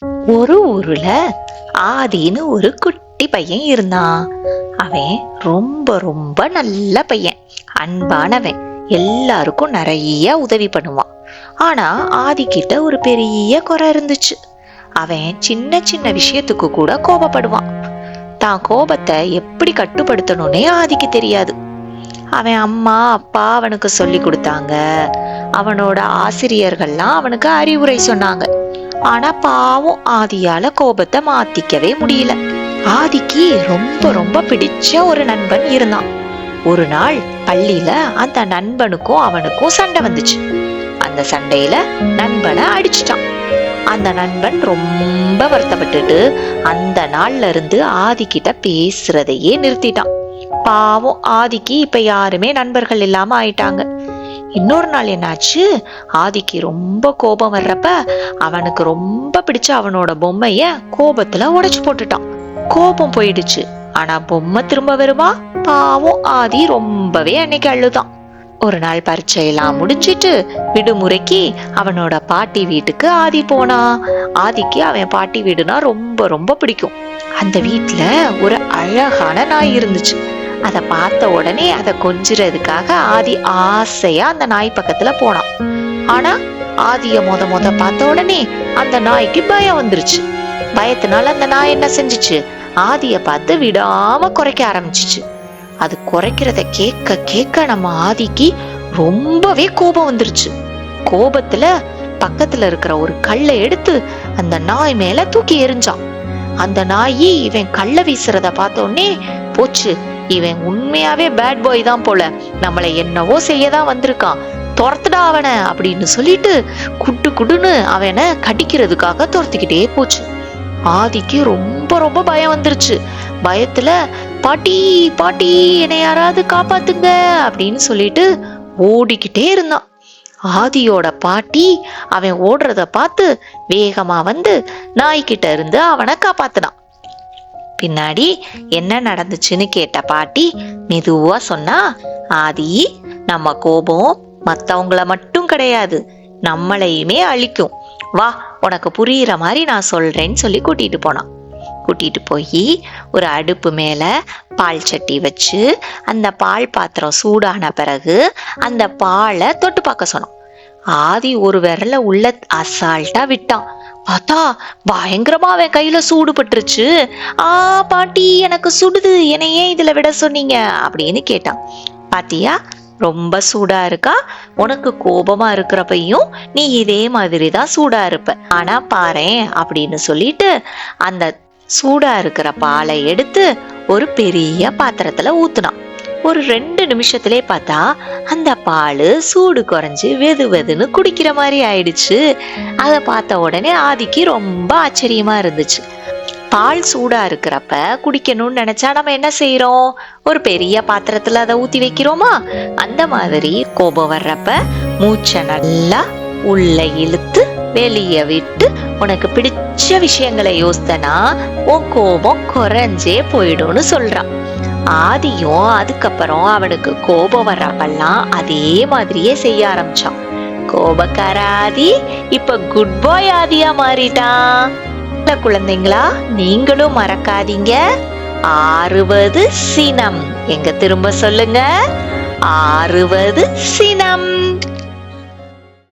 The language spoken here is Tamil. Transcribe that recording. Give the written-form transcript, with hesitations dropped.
ஒரு ஊர்ல ஆதின்னு ஒரு குட்டி பையன் இருந்தான். அவன் ரொம்ப ரொம்ப நல்ல பையன், அன்பானவன், எல்லாருக்கும் நிறைய உதவி பண்ணுவான். ஆனா ஆதி கிட்ட ஒரு பெரிய குறை இருந்துச்சு. அவன் சின்ன சின்ன விஷயத்துக்கு கூட கோபப்படுவான். தான் கோபத்தை எப்படி கட்டுப்படுத்தணும்னே ஆதிக்கு தெரியாது. அவன் அம்மா அப்பா அவனுக்கு சொல்லி கொடுத்தாங்க, அவனோட ஆசிரியர்கள்லாம் அவனுக்கு அறிவுரை சொன்னாங்க. ஆனா பாவம் ஆதியால கோபத்தை மாத்திக்கவே முடியல. ஆதிக்கு ரொம்ப ரொம்ப பிடிச்ச ஒரு நண்பன் இருந்தான். ஒரு நாள் பள்ளியில அந்த நண்பனுக்கும் அவனுக்கும் சண்டை வந்துச்சு. அந்த சண்டையில நண்பனை அடிச்சிட்டான். அந்த நண்பன் ரொம்ப வருத்தப்பட்டுட்டு அந்த நாள்ல இருந்து ஆதி கிட்ட பேசுறதையே நிறுத்திட்டான். பாவம் ஆதிக்கு இப்ப யாருமே நண்பர்கள் இல்லாம ஆயிட்டாங்க. இன்னொரு நாள் என்னாச்சு, ஆதிக்கு ரொம்ப கோபம் வர்றப்ப அவனுக்கு ரொம்ப பிடிச்ச அவனோட பொம்மைய கோபத்துல உடைச்சு போட்டுட்டான். கோபம் போயிடுச்சு, ஆனா பொம்மை திரும்ப வருமா? பாவம் ஆதி ரொம்பவே அன்னைக்கு அழுதான். ஒரு நாள் பரீட்சையெல்லாம் முடிச்சிட்டு விடுமுறைக்கு அவனோட பாட்டி வீட்டுக்கு ஆதி போனா. ஆதிக்கு அவன் பாட்டி வீடுனா ரொம்ப ரொம்ப பிடிக்கும். அந்த வீட்டுல ஒரு அழகான நாய் இருந்துச்சு. அதை பார்த்த உடனே அதை கொஞ்சுறதுக்காக ஆதி ஆசையா அந்த நாய் பக்கத்துல போனான். ஆனா ஆதிய மொத பார்த்த உடனே அந்த நாய்க்கு பயம் வந்துருச்சு. பயத்தினால அந்த நாய் என்ன செஞ்சுச்சு, ஆதிய பார்த்து விடாம குறைக்க ஆரம்பிச்சிச்சு. அது குறைக்கிறத கேட்க கேட்க நம்ம ஆதிக்கு ரொம்பவே கோபம் வந்துருச்சு. கோபத்துல பக்கத்துல இருக்கிற ஒரு கல்லை எடுத்து அந்த நாய் மேல தூக்கி எறிஞ்சான். அந்த நாய் இவன் கல்ல வீசுறத பார்த்த உடனே, போச்சு, இவன் உண்மையாவே பேட் பாய் தான் போல, நம்மளை என்னவோ செய்யதான் வந்திருக்கான், துரத்துடா அவனை அப்படின்னு சொல்லிட்டு குட்டு குடுன்னு அவனை கடிக்கிறதுக்காக துரத்திக்கிட்டே போச்சு. ஆதிக்கு ரொம்ப ரொம்ப பயம் வந்துருச்சு. பயத்துல பாட்டி பாட்டி என்னை யாராவது காப்பாத்துங்க அப்படின்னு சொல்லிட்டு ஓடிக்கிட்டே இருந்தான். ஆதியோட பாட்டி அவன் ஓடுறத பார்த்து வேகமா வந்து நாய்கிட்ட இருந்து அவனை காப்பாத்தினான். பின்னாடி என்ன நடந்துச்சுன்னு கேட்ட பாட்டி மெதுவா சொன்னா, ஆதி, நம்ம கோபம் மத்தவங்கள மட்டும் கிடையாது, நம்மளையுமே அழிக்கும். வா, உனக்கு புரியுற மாதிரி நான் சொல்றேன்னு சொல்லி கூட்டிட்டு போனான். கூட்டிட்டு போய் ஒரு அடுப்பு மேல பால் சட்டி வச்சு அந்த பால் பாத்திரம் சூடான பிறகு அந்த பாலை தொட்டு பார்க்க சொன்னான். ஆதி ஒரு விரல உள்ள அசால்ட்டா விட்டான். பார்த்தா பயங்கரமா அவன் கையில சூடு பட்டுருச்சு. பாட்டி, எனக்கு சுடுது, என்னை ஏன் இதுல விட சொன்னீங்க அப்படின்னு கேட்டான். பாத்தியா, ரொம்ப சூடா இருக்கா? உனக்கு கோபமா இருக்கிறப்பையும் நீ இதே மாதிரிதான் சூடா இருப்ப. ஆனா பாரேன் அப்படின்னு சொல்லிட்டு அந்த சூடா இருக்கிற பாலை எடுத்து ஒரு பெரிய பாத்திரத்துல ஊத்துனான். ஒரு 2 நிமிஷத்திலே பார்த்தா அந்த பால் சூடு குறைஞ்சு வெது வெதுன்னு குடிக்கிற மாதிரி ஆயிடுச்சு. அதை பார்த்த உடனே ஆதிக்கு ரொம்ப ஆச்சரியமா இருந்துச்சு. பால் சூடா இருக்கிறப்ப குடிக்கணும்னு நினைச்சா நம்ம என்ன செய்யறோம், ஒரு பெரிய பாத்திரத்துல அதை ஊத்தி வைக்கிறோமா? அந்த மாதிரி கோபம் வர்றப்ப மூச்சை நல்லா உள்ள இழுத்து வெளிய விட்டு உனக்கு பிடிச்ச விஷயங்களை யோசித்தனா உன் கோபம் குறைஞ்சே போயிடும்னு சொல்றான். ஆதியும் அதுக்கப்புறம் அவனுக்கு கோபம் வர்றப்பெல்லாம் அதே மாதிரியே செய்ய ஆரம்பிச்சான். கோபக்கார ஆதி இப்ப குட் பாய் ஆதியா மாறிட்டான். குழந்தைங்களா, நீங்களும் மறக்காதீங்க, ஆறுவது சினம். எங்க திரும்ப சொல்லுங்க, ஆறுவது சினம்.